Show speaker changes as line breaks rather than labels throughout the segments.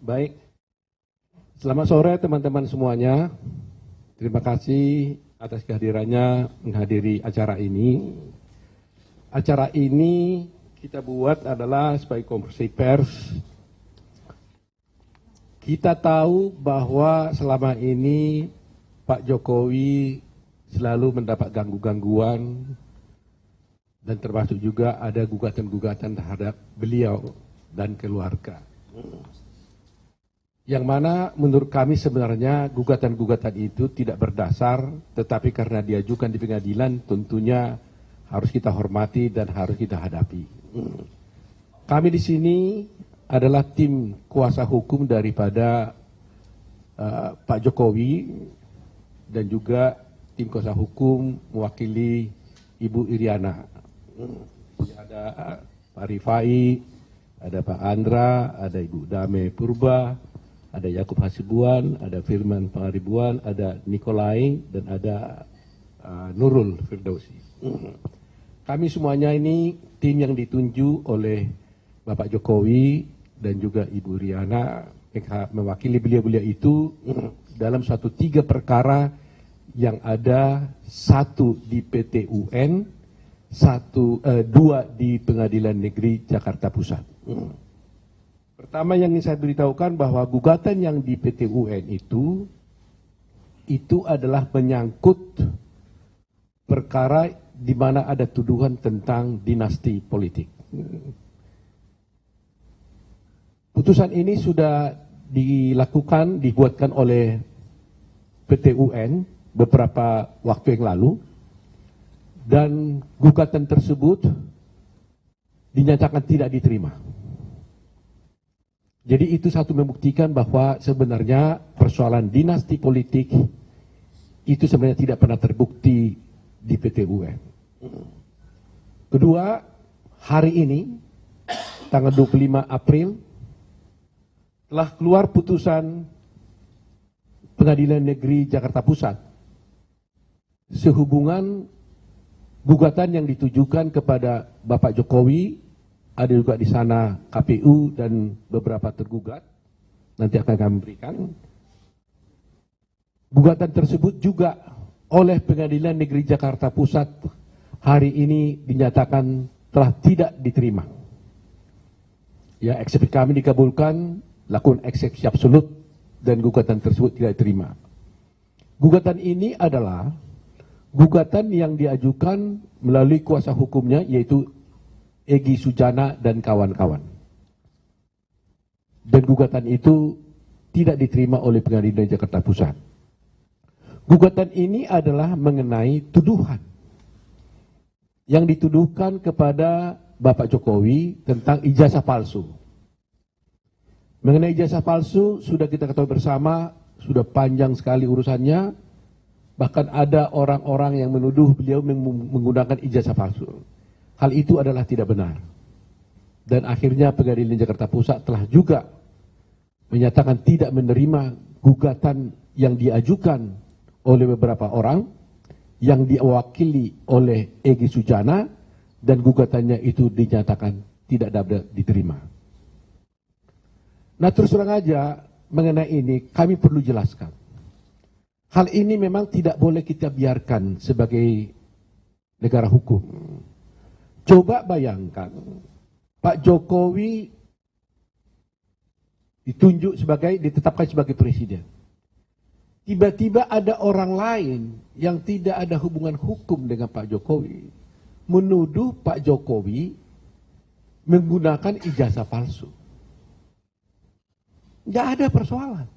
Baik, selamat sore teman-teman semuanya. Terima kasih atas kehadirannya menghadiri acara ini. Acara ini kita buat adalah sebagai konferensi pers. Kita tahu bahwa selama ini Pak Jokowi selalu mendapat gangguan dan termasuk juga ada gugatan-gugatan terhadap beliau dan keluarga. Yang mana menurut kami sebenarnya gugatan-gugatan itu tidak berdasar, tetapi karena diajukan di pengadilan tentunya harus kita hormati dan harus kita hadapi. Kami di sini adalah tim kuasa hukum daripada Pak Jokowi dan juga tim kuasa hukum mewakili Ibu Iriana. Ada Pak Rifai, ada Pak Andra, ada Ibu Dame Purba, ada Yakub Hasibuan, ada Firman Pangaribuan, ada Nikolai, dan ada Nurul Firdausi. Kami semuanya ini tim yang ditunjuk oleh Bapak Jokowi dan juga Ibu Riana mewakili beliau-beliau itu dalam suatu 3 perkara yang ada, 1 di PT UN, 2 di Pengadilan Negeri Jakarta Pusat. Pertama yang ingin saya beritahukan bahwa gugatan yang di PT UN itu adalah menyangkut perkara di mana ada tuduhan tentang dinasti politik. Putusan ini sudah dibuatkan oleh PT UN beberapa waktu yang lalu dan gugatan tersebut dinyatakan tidak diterima. Jadi itu satu membuktikan bahwa sebenarnya persoalan dinasti politik itu sebenarnya tidak pernah terbukti di PT UN. Kedua, hari ini tanggal 25 April telah keluar putusan Pengadilan Negeri Jakarta Pusat sehubungan gugatan yang ditujukan kepada Bapak Jokowi. Ada juga di sana KPU dan beberapa tergugat. Nanti akan kami berikan. Gugatan tersebut juga oleh Pengadilan Negeri Jakarta Pusat hari ini dinyatakan telah tidak diterima. Ya, eksepsi kami dikabulkan, lakukan eksepsi absolut dan gugatan tersebut tidak diterima. Gugatan ini adalah gugatan yang diajukan melalui kuasa hukumnya yaitu Egy Sujana dan kawan-kawan. Dan gugatan itu tidak diterima oleh Pengadilan Jakarta Pusat. Gugatan ini adalah mengenai tuduhan yang dituduhkan kepada Bapak Jokowi tentang ijazah palsu. Mengenai ijazah palsu sudah kita ketahui bersama, sudah panjang sekali urusannya. Bahkan ada orang-orang yang menuduh beliau menggunakan ijazah palsu. Hal itu adalah tidak benar. Dan akhirnya Pengadilan Jakarta Pusat telah juga menyatakan tidak menerima gugatan yang diajukan oleh beberapa orang yang diwakili oleh Egy Sujana dan gugatannya itu dinyatakan tidak dapat diterima. Nah, terus terang aja mengenai ini kami perlu jelaskan. Hal ini memang tidak boleh kita biarkan sebagai negara hukum. Coba bayangkan, Pak Jokowi ditetapkan sebagai presiden. Tiba-tiba ada orang lain yang tidak ada hubungan hukum dengan Pak Jokowi, menuduh Pak Jokowi menggunakan ijazah palsu. Nggak ada persoalan.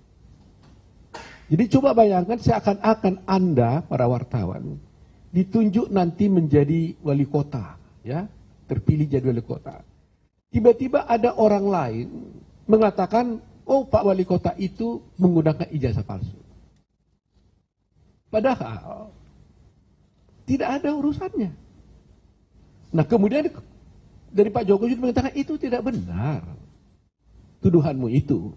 Jadi coba bayangkan seakan-akan Anda, para wartawan, ditunjuk nanti menjadi wali kota. Ya, terpilih jadi wali kota. Tiba-tiba ada orang lain mengatakan, oh Pak Wali Kota itu menggunakan ijazah palsu. Padahal tidak ada urusannya. Nah kemudian dari Pak Jokowi mengatakan itu tidak benar. Tuduhanmu itu.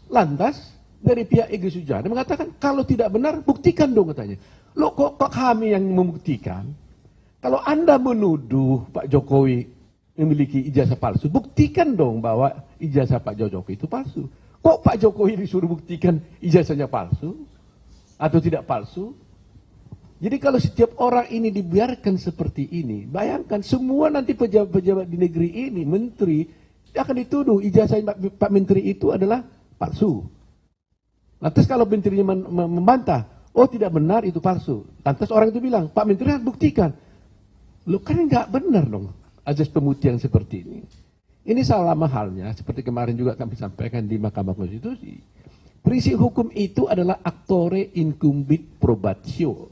Lantas dari pihak Egy Sujana mengatakan kalau tidak benar buktikan dong katanya. Loh kok kami yang membuktikan? Kalau Anda menuduh Pak Jokowi memiliki ijazah palsu, buktikan dong bahwa ijazah Pak Jokowi itu palsu. Kok Pak Jokowi disuruh buktikan ijazahnya palsu atau tidak palsu? Jadi kalau setiap orang ini dibiarkan seperti ini, bayangkan semua nanti pejabat-pejabat di negeri ini, menteri, akan dituduh ijazah Pak Menteri itu adalah palsu. Lantas kalau menterinya membantah, oh tidak benar itu palsu. Lantas orang itu bilang, Pak Menteri harus buktikan. Loh kan nggak benar dong azas pembuktian seperti ini. Ini sama halnya seperti kemarin juga kami sampaikan di Mahkamah Konstitusi. Prinsip hukum itu adalah actore incumbit probatio.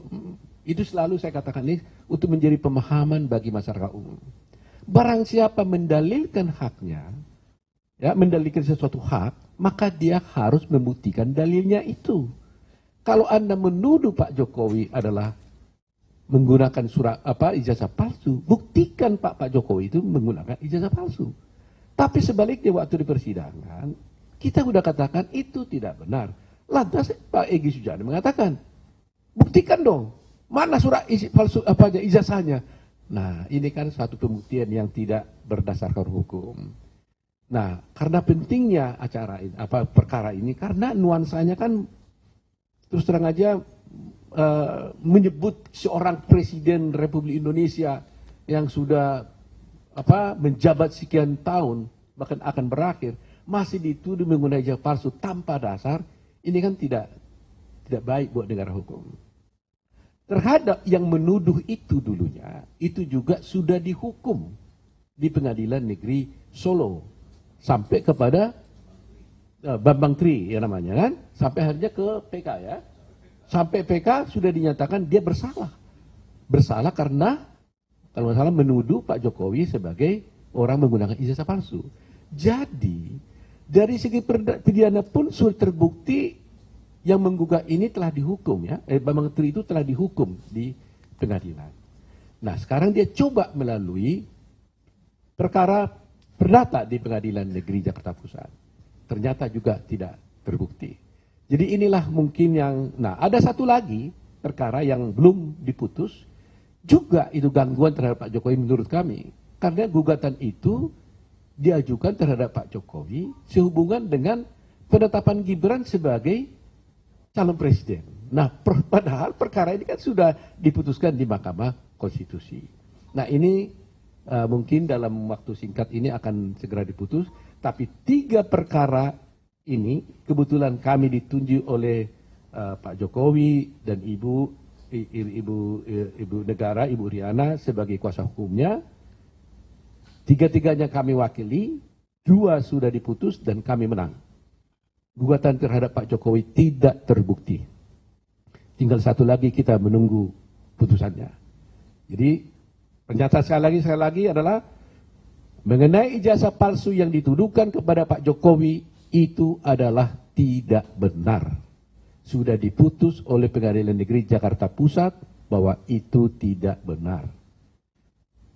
Itu selalu saya katakan ini untuk menjadi pemahaman bagi masyarakat umum. Barang siapa mendalilkan haknya, ya mendalilkan sesuatu hak, maka dia harus membuktikan dalilnya itu. Kalau Anda menuduh Pak Jokowi adalah menggunakan ijazah palsu, buktikan Pak Jokowi itu menggunakan ijazah palsu. Tapi sebaliknya waktu di persidangan, kita sudah katakan itu tidak benar. Lantas Pak Egy Sujana mengatakan, buktikan dong, mana surat palsu ijazahnya. Nah, ini kan satu pembuktian yang tidak berdasarkan hukum. Nah, karena pentingnya acara ini, perkara ini, karena nuansanya kan terus terang aja menyebut seorang presiden Republik Indonesia yang sudah menjabat sekian tahun bahkan akan berakhir masih dituduh menggunakan ijazah palsu tanpa dasar, ini kan tidak baik buat negara hukum. Terhadap yang menuduh itu dulunya, itu juga sudah dihukum di Pengadilan Negeri Solo sampai kepada Bambang Tri ya namanya kan, sampai akhirnya ke PK ya. Sampai PK sudah dinyatakan dia bersalah. Bersalah karena kalau nggak salah menuduh Pak Jokowi sebagai orang menggunakan ijazah palsu. Jadi dari segi pidana pun sudah terbukti yang menggugat ini telah dihukum ya. Bambang Tri itu telah dihukum di pengadilan. Nah sekarang dia coba melalui perkara perdata di Pengadilan Negeri Jakarta Pusat. Ternyata juga tidak terbukti. Jadi inilah mungkin yang, nah ada satu lagi perkara yang belum diputus, juga itu gangguan terhadap Pak Jokowi menurut kami. Karena gugatan itu diajukan terhadap Pak Jokowi sehubungan dengan penetapan Gibran sebagai calon presiden. Nah padahal perkara ini kan sudah diputuskan di Mahkamah Konstitusi. Nah ini mungkin dalam waktu singkat ini akan segera diputus, tapi 3 perkara ini kebetulan kami ditunjuk oleh Pak Jokowi dan Ibu Negara, Ibu Riana sebagai kuasa hukumnya. 3-tiganya kami wakili, 2 sudah diputus dan kami menang. Gugatan terhadap Pak Jokowi tidak terbukti. Tinggal 1 lagi kita menunggu putusannya. Jadi pernyataan sekali lagi adalah mengenai ijazah palsu yang dituduhkan kepada Pak Jokowi itu adalah tidak benar. Sudah diputus oleh Pengadilan Negeri Jakarta Pusat bahwa itu tidak benar.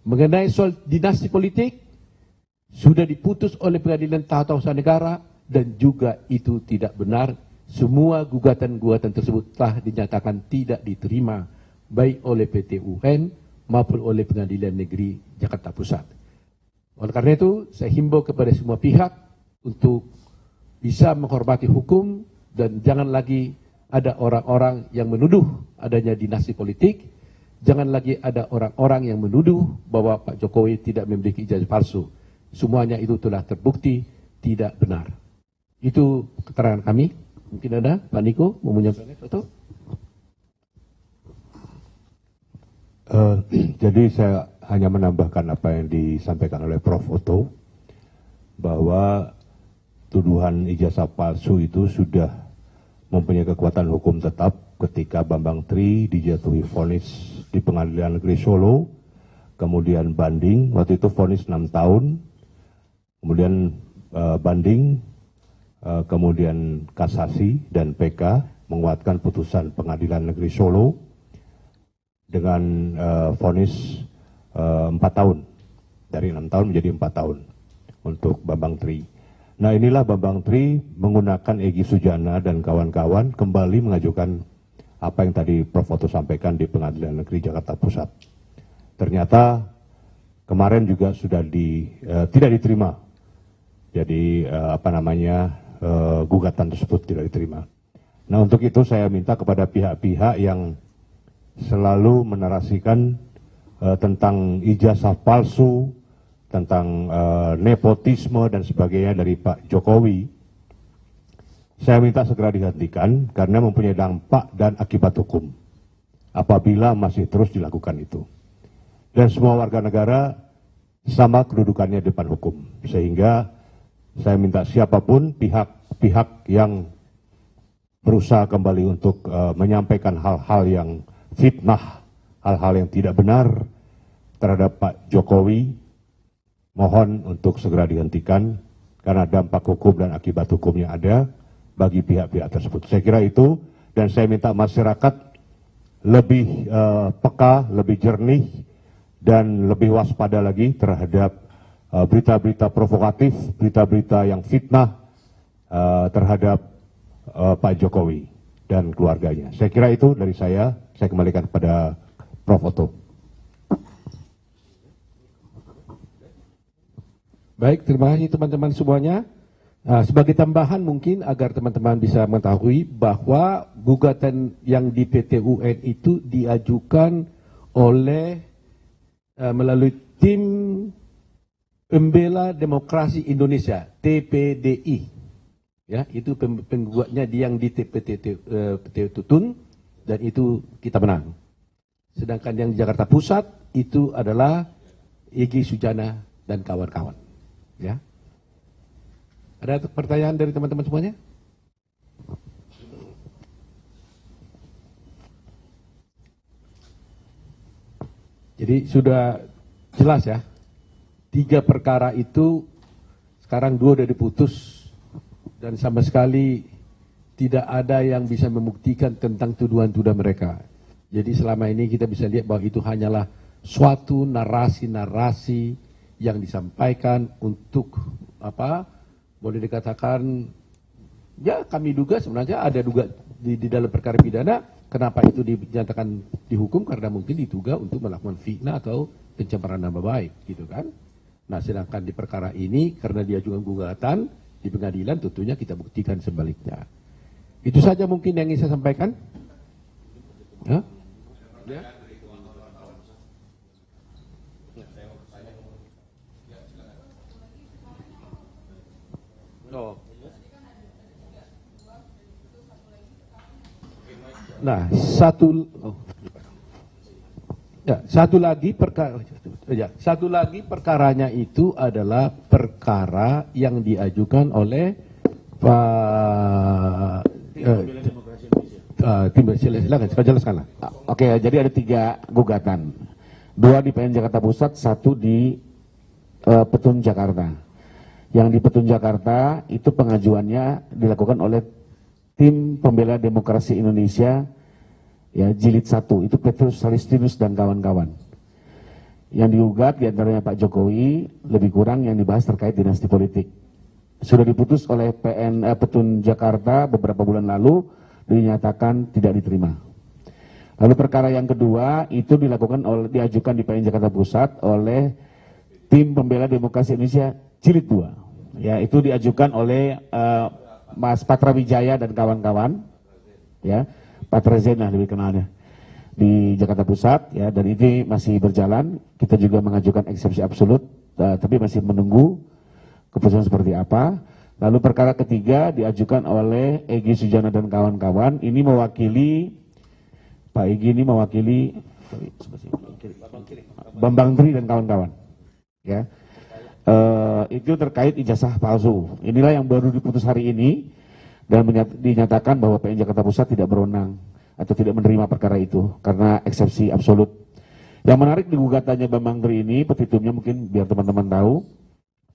Mengenai soal dinasti politik, sudah diputus oleh Pengadilan Tata Usaha Negara dan juga itu tidak benar. Semua gugatan-gugatan tersebut telah dinyatakan tidak diterima baik oleh PT UN maupun oleh Pengadilan Negeri Jakarta Pusat. Oleh karena itu, saya himbau kepada semua pihak untuk bisa menghormati hukum dan jangan lagi ada orang-orang yang menuduh adanya dinasti politik, jangan lagi ada orang-orang yang menuduh bahwa Pak Jokowi tidak memiliki ijazah palsu. Semuanya itu telah terbukti tidak benar. Itu keterangan kami. Mungkin ada Pak Niko mau menyampaikan sesuatu?
Jadi saya hanya menambahkan apa yang disampaikan oleh Prof. Otto, bahwa tuduhan ijazah palsu itu sudah mempunyai kekuatan hukum tetap ketika Bambang Tri dijatuhi vonis di Pengadilan Negeri Solo, kemudian banding, waktu itu vonis 6 tahun, kemudian banding, kemudian kasasi dan PK menguatkan putusan Pengadilan Negeri Solo dengan vonis 4 tahun, dari 6 tahun menjadi 4 tahun untuk Bambang Tri. Nah inilah Bambang Tri menggunakan Egy Sujana dan kawan-kawan kembali mengajukan apa yang tadi Prof. Otto sampaikan di Pengadilan Negeri Jakarta Pusat. Ternyata kemarin juga sudah tidak diterima. Jadi gugatan tersebut tidak diterima. Nah, untuk itu saya minta kepada pihak-pihak yang selalu menarasikan tentang ijazah palsu, tentang nepotisme dan sebagainya dari Pak Jokowi, saya minta segera dihentikan karena mempunyai dampak dan akibat hukum apabila masih terus dilakukan itu. Dan semua warga negara sama kedudukannya di depan hukum, sehingga saya minta siapapun pihak-pihak yang berusaha kembali untuk menyampaikan hal-hal yang fitnah, hal-hal yang tidak benar terhadap Pak Jokowi, mohon untuk segera dihentikan karena dampak hukum dan akibat hukumnya ada bagi pihak-pihak tersebut. Saya kira itu, dan saya minta masyarakat lebih peka, lebih jernih, dan lebih waspada lagi terhadap berita-berita provokatif, berita-berita yang fitnah terhadap Pak Jokowi dan keluarganya. Saya kira itu dari saya kembalikan kepada Prof. Otto.
Baik, terima kasih teman-teman semuanya. Sebagai tambahan mungkin agar teman-teman bisa mengetahui bahwa gugatan yang di PT UN itu diajukan oleh melalui tim Pembela Demokrasi Indonesia, TPDI. Ya, itu penggugatnya yang di PT Tutun, dan itu kita menang. Sedangkan yang di Jakarta Pusat itu adalah Egy Sujana dan kawan-kawan. Ya. Ada pertanyaan dari teman-teman semuanya? Jadi sudah jelas ya, 3 perkara itu sekarang 2 sudah diputus dan sama sekali tidak ada yang bisa membuktikan tentang tuduhan-tuduhan mereka. Jadi selama ini kita bisa lihat bahwa itu hanyalah suatu narasi-narasi yang disampaikan untuk boleh dikatakan, ya kami duga sebenarnya ada duga di dalam perkara pidana. Kenapa itu dinyatakan dihukum? Karena mungkin diduga untuk melakukan fitnah atau pencemaran nama baik, gitu kan? Nah, sedangkan di perkara ini karena diajukan gugatan di pengadilan, tentunya kita buktikan sebaliknya. Itu saja mungkin yang ingin saya sampaikan. Ya? Ya? Oh. Nah, satu lagi perkaranya itu adalah perkara yang diajukan oleh Pak silakan.
Oke, jadi ada 3 gugatan, 2 di PN Jakarta Pusat, 1 di Petun Jakarta. Yang di Petun Jakarta itu pengajuannya dilakukan oleh Tim Pembela Demokrasi Indonesia, ya, Jilid 1, itu Petrus Salistinus dan kawan-kawan. Yang digugat diantaranya Pak Jokowi, lebih kurang yang dibahas terkait dinasti politik. Sudah diputus oleh Petun Jakarta beberapa bulan lalu, dinyatakan tidak diterima. Lalu perkara yang kedua itu diajukan di PN Jakarta Pusat oleh Tim Pembela Demokrasi Indonesia Jilid 2. Ya, itu diajukan oleh Mas Patra Wijaya dan kawan-kawan, ya, Patra Zena lebih kenalnya, di Jakarta Pusat, ya, dan ini masih berjalan. Kita juga mengajukan eksepsi absolut, tapi masih menunggu keputusan seperti apa. Lalu perkara ketiga diajukan oleh Egy Sujana dan kawan-kawan. Ini mewakili Pak Egy, ini mewakili Bambang Tri dan kawan-kawan, ya. Itu terkait ijazah palsu. Inilah yang baru diputus hari ini dan dinyatakan bahwa PN Jakarta Pusat tidak berwenang atau tidak menerima perkara itu karena eksepsi absolut. Yang menarik di gugatannya Bambang Tri ini, petitumnya mungkin biar teman-teman tahu,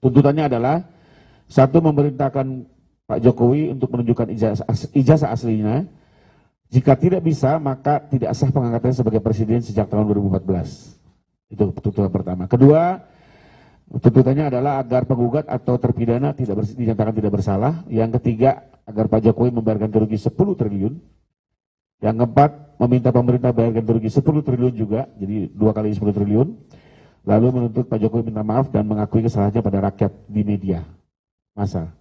tuntutannya adalah 1, memerintahkan Pak Jokowi untuk menunjukkan ijazah aslinya. Jika tidak bisa, maka tidak sah pengangkatannya sebagai presiden sejak tahun 2014. Itu tuntutan pertama. Kedua, tuntutannya adalah agar penggugat atau terpidana dinyatakan tidak bersalah. Yang ketiga, agar Pak Jokowi membayarkan kerugian 10 triliun. Yang keempat, meminta pemerintah bayarkan kerugian 10 triliun juga, jadi 2 kali 10 triliun. Lalu menuntut Pak Jokowi minta maaf dan mengakui kesalahannya pada rakyat di media massa.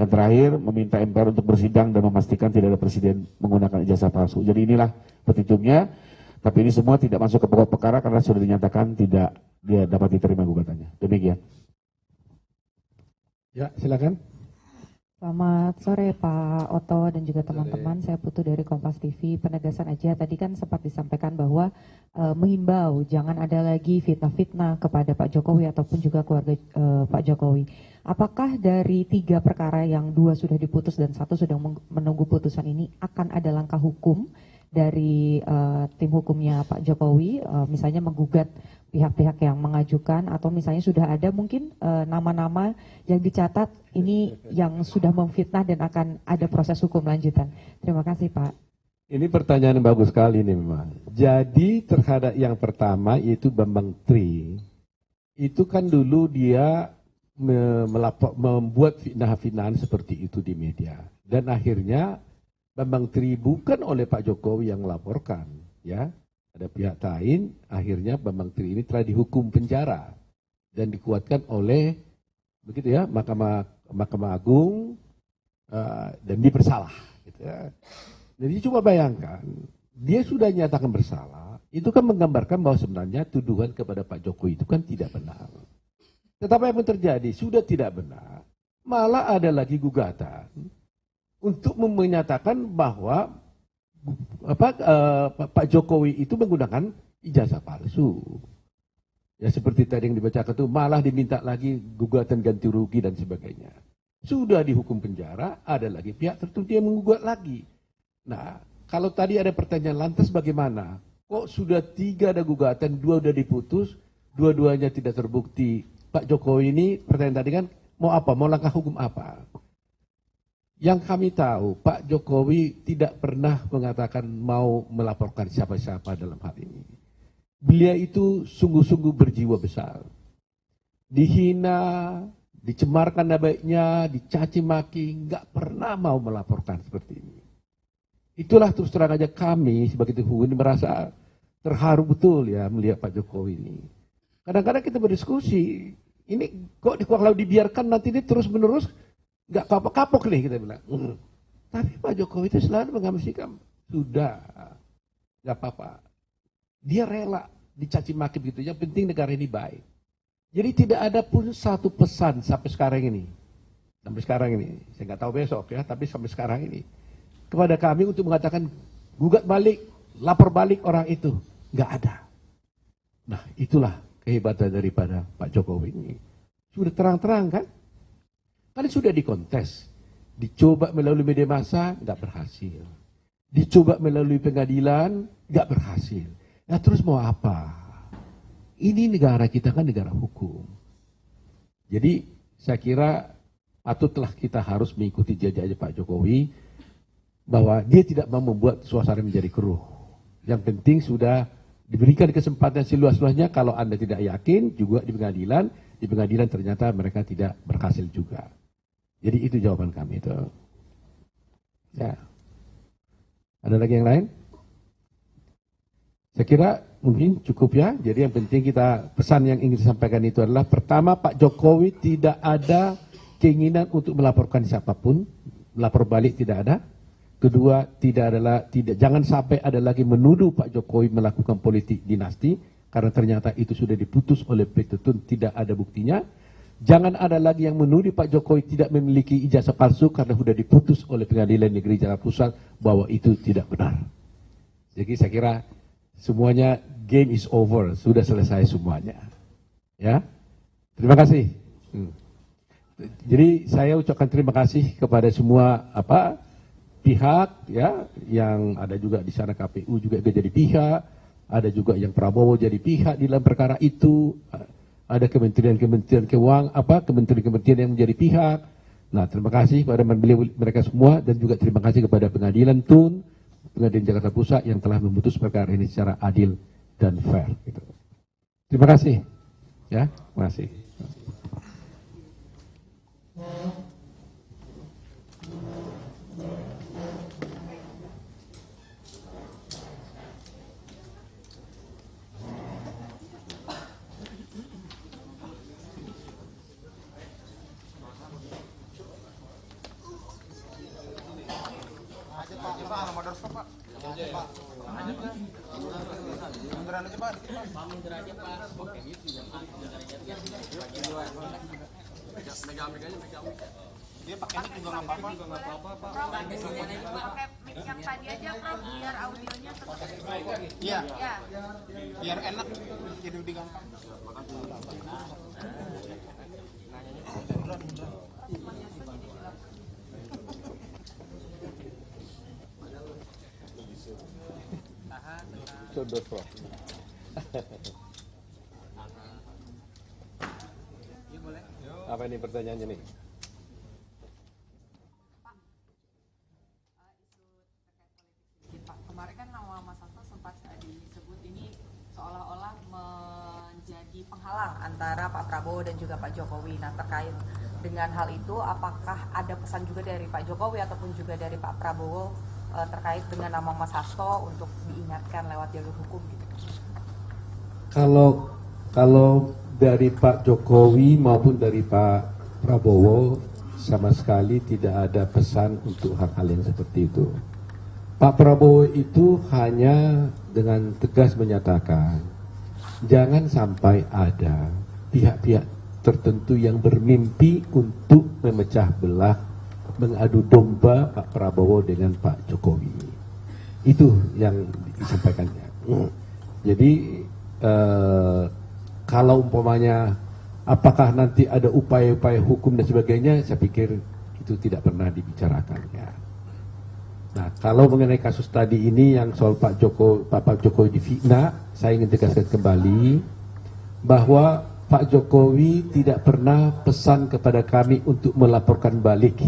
Dan terakhir, meminta MPR untuk bersidang dan memastikan tidak ada presiden menggunakan ijazah palsu. Jadi inilah petitumnya, tapi ini semua tidak masuk ke pokok perkara karena sudah dinyatakan tidak dia dapat diterima gugatannya. Demikian.
Ya, silakan.
Selamat sore Pak Oto dan juga teman-teman, saya Putu dari Kompas TV. Penegasan aja, tadi kan sempat disampaikan bahwa menghimbau jangan ada lagi fitnah-fitnah kepada Pak Jokowi ataupun juga keluarga Pak Jokowi. Apakah dari 3 perkara yang 2 sudah diputus dan 1 sedang menunggu putusan ini akan ada langkah hukum dari tim hukumnya Pak Jokowi, misalnya menggugat pihak-pihak yang mengajukan, atau misalnya sudah ada mungkin nama-nama yang dicatat ini yang sudah memfitnah dan akan ada proses hukum lanjutan. Terima kasih Pak.
Ini pertanyaan yang bagus sekali nih memang. Jadi terhadap yang pertama yaitu Bambang Tri, itu kan dulu dia membuat fitnah-fitnahan seperti itu di media. Dan akhirnya Bambang Tri bukan oleh Pak Jokowi yang melaporkan, ya. Ada pihak lain, akhirnya Bambang Tri ini telah dihukum penjara dan dikuatkan oleh begitu ya Mahkamah Agung dan dia bersalah. Gitu ya. Jadi coba bayangkan, dia sudah nyatakan bersalah, itu kan menggambarkan bahwa sebenarnya tuduhan kepada Pak Jokowi itu kan tidak benar. Tetapi apa yang terjadi? Sudah tidak benar, malah ada lagi gugatan untuk menyatakan bahwa Pak Jokowi itu menggunakan ijazah palsu. Ya seperti tadi yang dibacakan itu, malah diminta lagi gugatan ganti rugi dan sebagainya. Sudah dihukum penjara, ada lagi pihak tertentu yang menggugat lagi. Nah, kalau tadi ada pertanyaan lantas bagaimana? Kok sudah 3 ada gugatan, 2 sudah diputus, 2-duanya tidak terbukti. Pak Jokowi ini, pertanyaan tadi kan, mau apa? Mau langkah hukum apa? Yang kami tahu, Pak Jokowi tidak pernah mengatakan mau melaporkan siapa-siapa dalam hal ini. Beliau itu sungguh-sungguh berjiwa besar. Dihina, dicemarkan nama-baiknya, dicaci maki, nggak pernah mau melaporkan seperti ini. Itulah terus terang aja kami sebagai tim hukum ini merasa terharu betul ya melihat Pak Jokowi ini. Kadang-kadang kita berdiskusi, ini kok kalau dibiarkan nanti ini terus-menerus nggak kapok-kapok nih kita bilang. Tapi Pak Jokowi itu selalu mengambil sikap, sudah, nggak apa-apa. Dia rela dicaci maki begitu, yang penting negara ini baik. Jadi tidak ada pun satu pesan sampai sekarang ini. Saya nggak tahu besok ya, tapi sampai sekarang ini. Kepada kami untuk mengatakan, gugat balik, lapor balik orang itu. Nggak ada. Nah itulah kehebatan daripada Pak Jokowi ini. Sudah terang-terang kan? Kan sudah dikontes, dicoba melalui media massa, nggak berhasil. Dicoba melalui pengadilan, nggak berhasil. Nah terus mau apa? Ini negara kita kan negara hukum. Jadi saya kira patutlah kita harus mengikuti jejak Pak Jokowi, bahwa dia tidak mau membuat suasana menjadi keruh. Yang penting sudah diberikan kesempatan seluas-luasnya. Kalau Anda tidak yakin, juga di pengadilan ternyata mereka tidak berhasil juga. Jadi itu jawaban kami itu. Ya. Ada lagi yang lain? Saya kira mungkin cukup ya. Jadi yang penting kita, pesan yang ingin disampaikan itu adalah, pertama Pak Jokowi tidak ada keinginan untuk melaporkan siapapun, melapor balik tidak ada. Kedua, jangan sampai ada lagi menuduh Pak Jokowi melakukan politik dinasti, karena ternyata itu sudah diputus oleh petun, tidak ada buktinya. Jangan ada lagi yang menuduh Pak Jokowi tidak memiliki ijazah palsu, karena sudah diputus oleh Pengadilan Negeri Jakarta Pusat bahwa itu tidak benar. Jadi saya kira semuanya game is over, sudah selesai semuanya. Ya, terima kasih. Jadi saya ucapkan terima kasih kepada semua pihak ya, yang ada juga di sana KPU juga jadi pihak, ada juga yang Prabowo jadi pihak di dalam perkara itu. Ada kementerian-kementerian keuangan, kementerian-kementerian yang menjadi pihak. Nah, terima kasih kepada mereka semua, dan juga terima kasih kepada Pengadilan TUN, Pengadilan Jakarta Pusat yang telah memutus perkara ini secara adil dan fair. Gitu. Terima kasih. Ya, terima kasih.
Dia pakai mic juga nggak apa-apa.
Pakai mic yang tadi aja Prof, biar audionya tetap.
Iya.
Ya.
Biar enak, jadi lebih gampang.
Contoh Prof. Apa ini pertanyaannya nih?
Pak, kemarin kan nama Mas Hasto sempat disebut ini seolah-olah menjadi penghalang antara Pak Prabowo dan juga Pak Jokowi. Nah, terkait dengan hal itu, apakah ada pesan juga dari Pak Jokowi ataupun juga dari Pak Prabowo terkait dengan nama Mas Hasto untuk diingatkan lewat jalur hukum gitu?
Kalau dari Pak Jokowi maupun dari Pak Prabowo sama sekali tidak ada pesan untuk hal-hal yang seperti itu. Pak Prabowo itu hanya dengan tegas menyatakan jangan sampai ada pihak-pihak tertentu yang bermimpi untuk memecah belah, mengadu domba Pak Prabowo dengan Pak Jokowi. Itu yang disampaikannya. Jadi kalau umpamanya apakah nanti ada upaya-upaya hukum dan sebagainya, saya pikir itu tidak pernah dibicarakan ya. Nah, kalau mengenai kasus tadi ini yang soal Pak Jokowi difitnah, saya ingin tegaskan kembali bahwa Pak Jokowi tidak pernah pesan kepada kami untuk melaporkan balik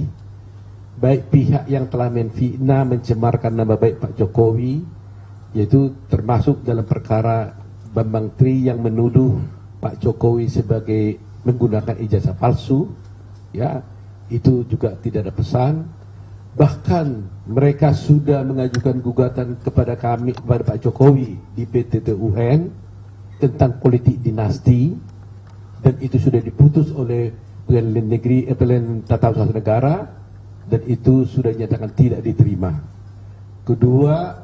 baik pihak yang telah menfitnah, mencemarkan nama baik Pak Jokowi, yaitu termasuk dalam perkara Bambang Tri yang menuduh Pak Jokowi sebagai menggunakan ijazah palsu, ya, itu juga tidak ada pesan. Bahkan mereka sudah mengajukan gugatan kepada kami, kepada Pak Jokowi di PT-TUN tentang politik dinasti, dan itu sudah diputus oleh Pengadilan Negeri, Pengadilan Tata Usaha Negara, dan itu sudah dinyatakan tidak diterima. Kedua,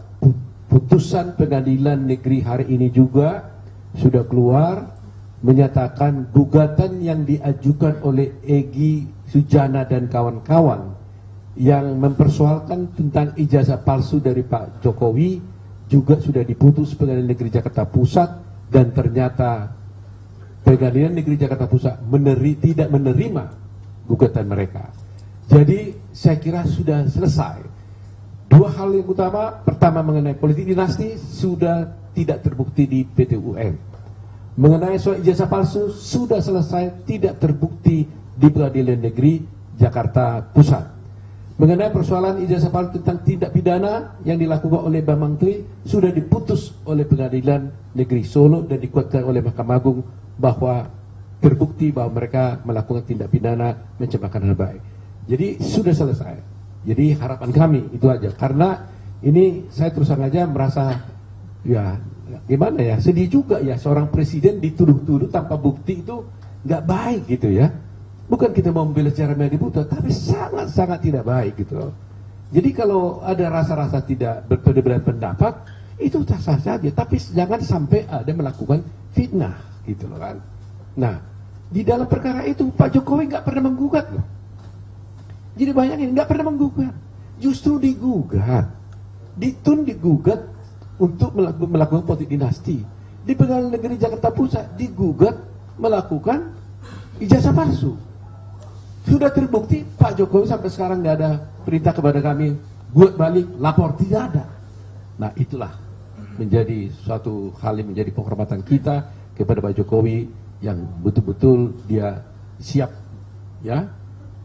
putusan Pengadilan Negeri hari ini juga sudah keluar menyatakan gugatan yang diajukan oleh Egy Sujana dan kawan-kawan yang mempersoalkan tentang ijazah palsu dari Pak Jokowi juga sudah diputus Pengadilan Negeri Jakarta Pusat, dan ternyata Pengadilan Negeri Jakarta Pusat tidak menerima gugatan mereka. Jadi saya kira sudah selesai. Dua hal yang utama, pertama mengenai politik dinasti sudah tidak terbukti di PT-UN. Mengenai soal ijazah palsu sudah selesai, tidak terbukti di Pengadilan Negeri Jakarta Pusat. Mengenai persoalan ijazah palsu tentang tindak pidana yang dilakukan oleh Bambang Tri sudah diputus oleh Pengadilan Negeri Solo dan dikuatkan oleh Mahkamah Agung bahwa terbukti bahwa mereka melakukan tindak pidana mencemarkan nama baik. Jadi sudah selesai. Jadi harapan kami itu aja, karena ini saya terus terang aja merasa ya gimana ya, sedih juga ya, seorang presiden dituduh-tuduh tanpa bukti itu nggak baik gitu ya. Bukan kita mau membela secara media, tapi sangat-sangat tidak baik gitu loh. Jadi kalau ada rasa-rasa tidak berbeda pendapat, itu sah-sah saja, tapi jangan sampai ada melakukan fitnah gitu loh kan. Nah, di dalam perkara itu Pak Jokowi nggak pernah menggugat loh. Jadi bayangin, nggak pernah menggugat, justru digugat, digugat untuk melakukan politik dinasti. Di Pengadilan Negeri Jakarta Pusat digugat melakukan ijazah palsu. Sudah terbukti, Pak Jokowi sampai sekarang nggak ada perintah kepada kami buat balik, lapor, tidak ada. Nah, itulah menjadi suatu hal yang menjadi penghormatan kita kepada Pak Jokowi yang betul-betul dia siap ya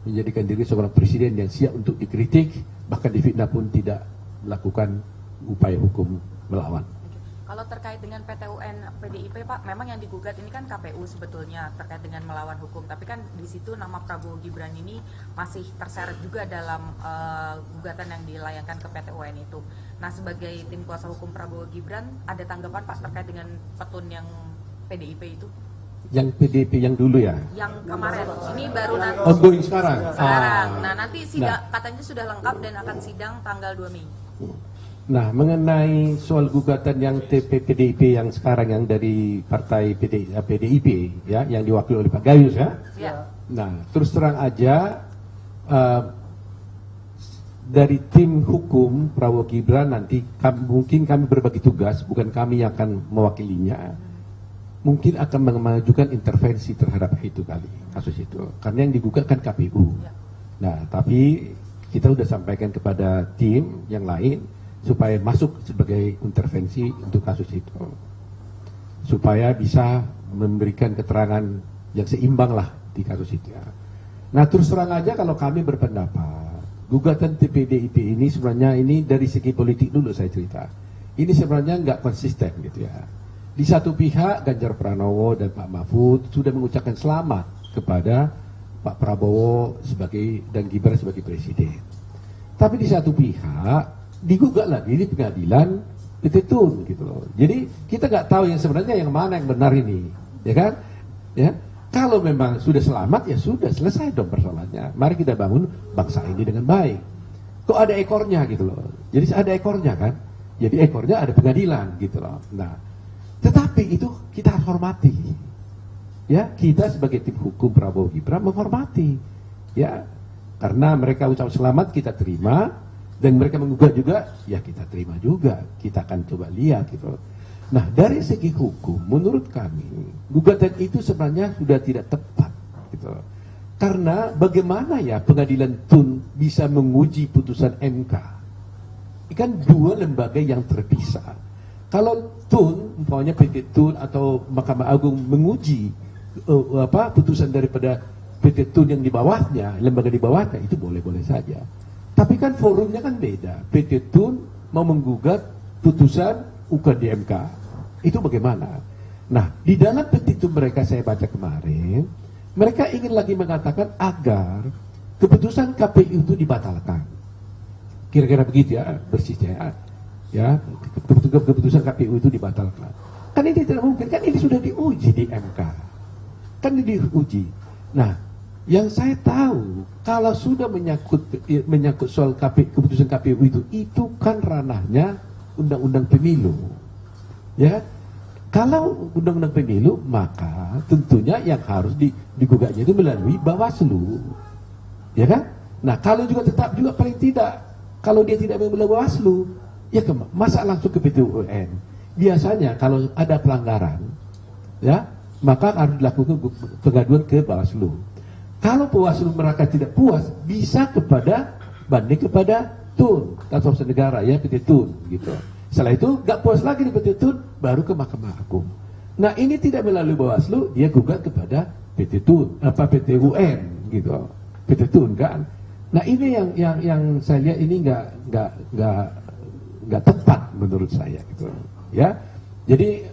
menjadikan diri seorang presiden yang siap untuk dikritik, bahkan difitnah pun tidak melakukan upaya hukum melawan.
Kalau terkait dengan PT-UN PDIP, Pak, memang yang digugat ini kan KPU sebetulnya terkait dengan melawan hukum, tapi kan di situ nama Prabowo Gibran ini masih terseret juga dalam gugatan yang dilayangkan ke PT-UN itu. Nah, sebagai tim kuasa hukum Prabowo Gibran, ada tanggapan Pak terkait dengan petun yang PDIP itu?
Yang PDIP yang dulu ya?
Yang kemarin, ini baru nanti.
Ongoing sekarang?
Sekarang, nah nanti sidang katanya sudah lengkap dan akan sidang tanggal 2 Mei.
Nah, mengenai soal gugatan yang PDIP yang sekarang yang dari partai PDIP ya, yang diwakili oleh Pak Gayus ya.
Ya.
Nah, terus terang aja dari tim hukum Prabowo Gibran nanti mungkin kami berbagi tugas, bukan kami yang akan mewakilinya. Mungkin akan mengajukan intervensi terhadap itu kali kasus itu, karena yang digugat kan KPU. Nah, tapi kita sudah sampaikan kepada tim yang lain supaya masuk sebagai intervensi untuk kasus itu, supaya bisa memberikan keterangan yang seimbang lah di kasus itu ya. Nah, terus terang aja kalau kami berpendapat gugatan PDIP ini sebenarnya ini dari segi politik dulu saya cerita, ini sebenarnya nggak konsisten gitu ya. Di satu pihak Ganjar Pranowo dan Pak Mahfud sudah mengucapkan selamat kepada Pak Prabowo dan Gibran sebagai presiden, tapi di satu pihak digugat lagi di pengadilan PT Tun gitu loh. Jadi kita nggak tahu yang sebenarnya yang mana yang benar ini, ya kan? Ya, kalau memang sudah selamat ya sudah selesai dong persoalannya. Mari kita bangun bangsa ini dengan baik. Kok ada ekornya gitu loh? Jadi ada ekornya kan? Jadi ekornya ada pengadilan gitu loh. Nah, tetapi itu kita harus hormati. Ya, kita sebagai tim hukum Prabowo Gibran menghormati. Ya, karena mereka ucap selamat kita terima. Dan mereka menggugat juga, ya kita terima juga, kita akan coba lihat gitu. Nah, dari segi hukum, menurut kami, gugatan itu sebenarnya sudah tidak tepat gitu. Karena bagaimana ya pengadilan Tun bisa menguji putusan MK? Kan dua lembaga yang terpisah. Kalau Tun, umpamanya PT Tun atau Mahkamah Agung menguji putusan daripada PT Tun yang di bawahnya, lembaga di bawahnya, itu boleh-boleh saja. Tapi kan forumnya kan beda. PT Tun mau menggugat putusan UKD-MK. Itu bagaimana? Nah, di dalam petitum mereka saya baca kemarin, mereka ingin lagi mengatakan agar keputusan KPU itu dibatalkan. Kira-kira begitu ya, persisnya ya. Keputusan KPU itu dibatalkan. Kan ini tidak mungkin, kan ini sudah diuji di MK. Kan ini diuji. Nah, yang saya tahu, kalau sudah menyangkut soal keputusan KPU itu kan ranahnya undang-undang pemilu. Ya, kalau undang-undang pemilu, maka tentunya yang harus digugatnya itu melalui Bawaslu. Ya kan? Nah, kalau juga tetap juga paling tidak, kalau dia tidak melalui Bawaslu, ya masa langsung ke PT UN. Biasanya kalau ada pelanggaran, ya, maka harus dilakukan pengaduan ke Bawaslu. Kalau Bawaslu mereka tidak puas, bisa banding kepada Tun, Task Force Negara ya, PT Tun gitu. Setelah itu nggak puas lagi di PT Tun, baru ke Mahkamah Agung. Nah, ini tidak melalui Bawaslu, dia gugat kepada PT Tun, PT UN gitu, PT Tun kan. Nah, ini yang saya lihat ini nggak tepat menurut saya gitu ya. Jadi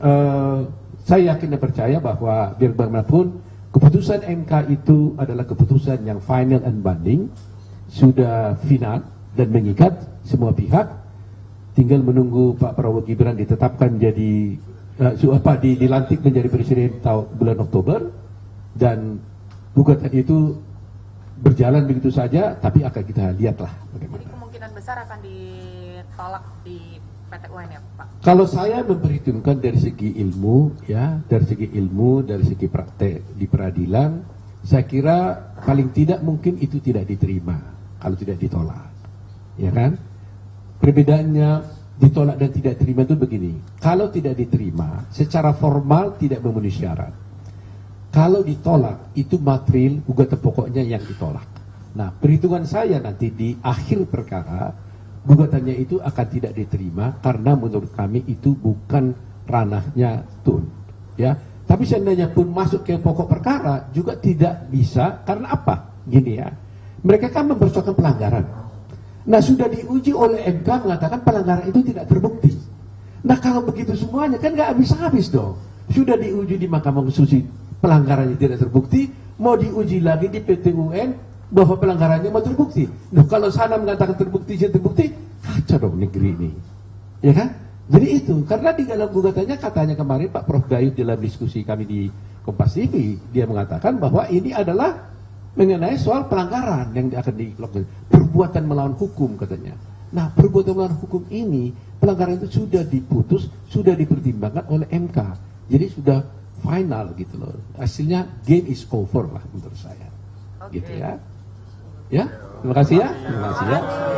saya yakin dan percaya bahwa biar bagaimanapun keputusan MK itu adalah keputusan yang final and binding, sudah final dan mengikat semua pihak. Tinggal menunggu Pak Prabowo Gibran ditetapkan jadi dilantik menjadi presiden bulan Oktober, dan gugatan itu berjalan begitu saja, tapi akan kita lihatlah bagaimana.
Jadi kemungkinan besar akan ditolak di PT UN ya Pak?
Kalau saya memperhitungkan dari segi ilmu ya, dari segi praktek di peradilan, saya kira paling tidak mungkin itu tidak diterima kalau tidak ditolak. Ya kan? Perbedaannya ditolak dan tidak diterima itu begini. Kalau tidak diterima, secara formal tidak memenuhi syarat. Kalau ditolak, itu material gugatan pokoknya yang ditolak. Nah, perhitungan saya nanti di akhir perkara, gugatannya itu akan tidak diterima karena menurut kami itu bukan ranahnya Tun. Ya, tapi seandainya pun masuk ke pokok perkara juga tidak bisa. Karena apa? Gini ya, mereka kan mempersoalkan pelanggaran. Nah, sudah diuji oleh MK mengatakan pelanggaran itu tidak terbukti. Nah, kalau begitu semuanya kan nggak habis-habis dong. Sudah diuji di Mahkamah Konstitusi, pelanggarannya tidak terbukti, mau diuji lagi di PT UN bahwa pelanggarannya mau terbukti. Nah, kalau sana mengatakan terbukti, kacau dong negeri ini. Ya kan? Jadi itu, karena di dalam gugatannya katanya kemarin Pak Prof. Gayus dalam diskusi kami di Kompas TV, dia mengatakan bahwa ini adalah mengenai soal pelanggaran yang akan dilakukan, perbuatan melawan hukum katanya. Nah, perbuatan melanggar hukum ini, pelanggaran itu sudah diputus, sudah dipertimbangkan oleh MK. Jadi sudah final gitu loh. Hasilnya game is over lah menurut saya.
Oke.
Gitu ya. Ya, terima kasih ya. Terima kasih ya.